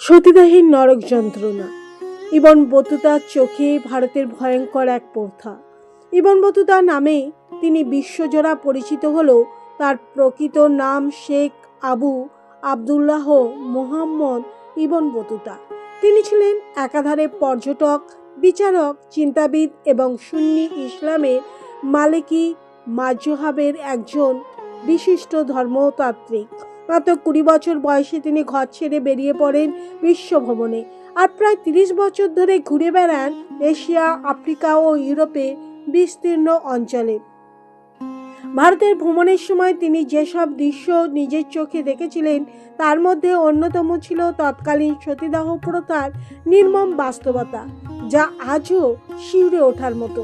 সতীদাহীর নরক যন্ত্রণা। ইবন বতুতার চোখে ভারতের ভয়ঙ্কর এক প্রথা। ইবন বতুতা নামে তিনি বিশ্বজোড়া পরিচিত হলেও তার প্রকৃত নাম শেখ আবু আবদুল্লাহ মুহাম্মদ ইবন বতুতা। তিনি ছিলেন একাধারে পর্যটক, বিচারক, চিন্তাবিদ এবং সুন্নি ইসলামের মালিকি মাজহাবের একজন বিশিষ্ট ধর্মতাত্ত্বিক। মাত্র 20 বছর বয়সে তিনি ঘর ছেড়ে বেরিয়ে পড়েন বিশ্ব ভ্রমণে, আর প্রায় 30 বছর ধরে ঘুরে বেড়ান এশিয়া, আফ্রিকা ও ইউরোপের বিস্তীর্ণ অঞ্চলে। ভারতের ভ্রমণের সময় তিনি যেসব দৃশ্য নিজের চোখে দেখেছিলেন তার মধ্যে অন্যতম ছিল তৎকালীন সতীদাহ প্রথার নির্মম বাস্তবতা, যা আজও শিউরে ওঠার মতো।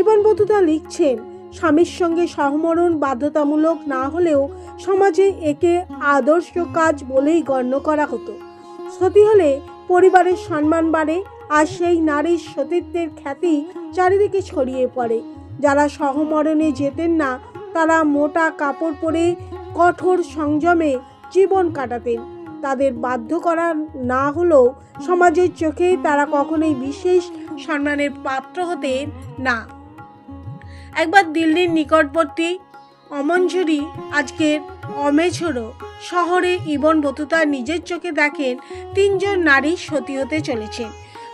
ইবন বতুতা লিখছেন, স্বামীর সঙ্গে সহমরণ বাধ্যতামূলক না হলেও সমাজে একে আদর্শ কাজ বলেই গণ্য করা হতো। সতী হলে পরিবারের সম্মান বাড়ে, আর সেই নারীর সতীত্বের খ্যাতি চারিদিকে ছড়িয়ে পড়ে। যারা সহমরণে যেতেন না তারা মোটা কাপড় পরে কঠোর সংযমে জীবন কাটাতেন। তাদের বাধ্য করা না হলেও সমাজের চোখে তারা কখনোই বিশেষ সম্মানের পাত্র হতেন না। একবার দিল্লির নিকটবর্তী অমনঝুরি, আজকের অমেঝরো শহরে ইবন বতুতা নিজের চোখে দেখেন 3 জন নারী সতী হতে চলেছেন।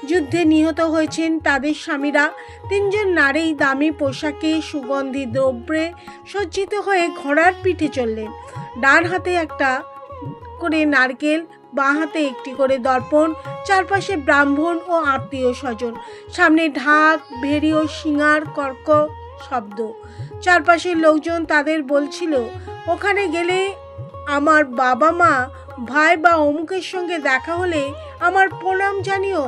যুদ্ধে নিহত হয়েছেন তাদের স্বামীরা। 3 জন নারী দামি পোশাকে, সুগন্ধি দ্রব্যে সজ্জিত হয়ে ঘোড়ার পিঠে চললেন। ডান হাতে একটা করে নারকেল, বাঁ হাতে একটি করে দর্পণ, চারপাশে ব্রাহ্মণ ও আত্মীয় স্বজন, সামনে ঢাক, ভেরি ও শিঙার কর্ক শব্দ। চারপাশের লোকজন তাদের বলছিল, ওখানে গেলে আমার বাবা মা, ভাই বা অমুকের সঙ্গে দেখা হলে আমার প্রণাম জানিও।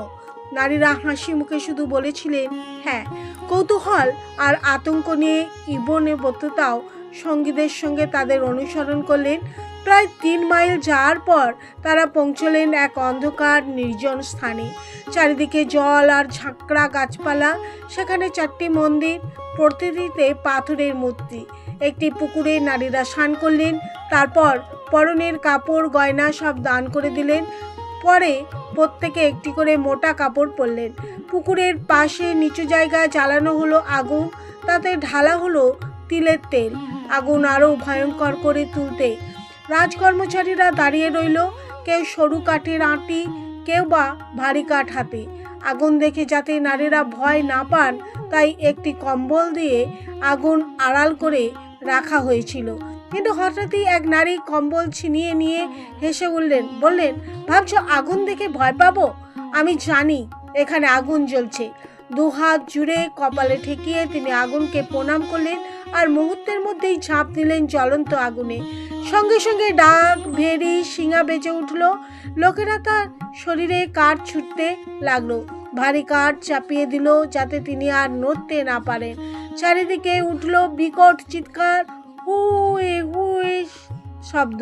নারীরা হাসি মুখে শুধু বলেছিলেন হ্যাঁ। কৌতূহল আর আতঙ্ক নিয়ে ইবনে বতুতাও সঙ্গীদের সঙ্গে তাদের অনুসরণ করলেন। প্রায় 3 মাইল যাওয়ার পর তারা পৌঁছলেন এক অন্ধকার নির্জন স্থানে। চারিদিকে জল আর ঝাঁকড়া গাছপালা। সেখানে 4টি মন্দির, প্রতিটিতে পাথরের মূর্তি। একটি পুকুরে নারীরা স্নান করলেন, তারপর পরনের কাপড় গয়না সব দান করে দিলেন। পরে প্রত্যেকে একটি করে মোটা কাপড় পরলেন। পুকুরের পাশে নিচু জায়গায় জ্বালানো হলো আগুন, তাতে ঢালা হলো তিলের তেল। আগুন আরও ভয়ঙ্কর করে তুলতে রাজকর্মচারীরা দাঁড়িয়ে রইল, কেউ সরু কাঠের আঁটি, কেউ বা ভারী কাঠ হাতে। আগুন দেখে যাতে নারীরা ভয় না পান তাই একটি কম্বল দিয়ে আগুন আড়াল করে রাখা হয়েছিল। কিন্তু হঠাৎই এক নারী কম্বল ছিনিয়ে নিয়ে হেসে বললেন, ভাবছো আগুন দেখে ভয় পাবো? আমি জানি এখানে আগুন জ্বলছে। 2 হাত জুড়ে কপালে ঠেকিয়ে তিনি আগুনকে প্রণাম করলেন আর মুহূর্তের মধ্যেই ঝাঁপ দিলেন জ্বলন্ত আগুনে। সঙ্গে সঙ্গে ডাক, ভেরি, শিঙা বেজে উঠল। লোকেরা তার শরীরে কাঠ ছুটতে লাগলো, ভারী কাঠ চাপিয়ে দিল যাতে তিনি আর নড়তে না পারেন। চারিদিকে উঠল বিকট চিৎকার, হুয়ে হুয়ে শব্দ।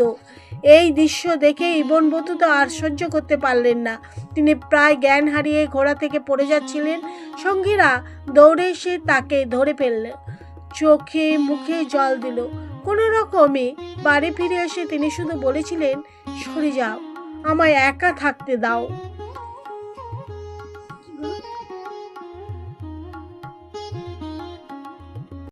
এই দৃশ্য দেখে ইবন বতুতা আর সহ্য করতে পারলেন না। তিনি প্রায় জ্ঞান হারিয়ে ঘোড়া থেকে পড়ে যাচ্ছিলেন। সঙ্গীরা দৌড়ে এসে তাকে ধরে ফেলল, চোখে মুখে জল দিল। কোনো রকমে বাড়ি ফিরে এসে তিনি শুধু বলেছিলেন, সরে যাও, আমায় একা থাকতে দাও।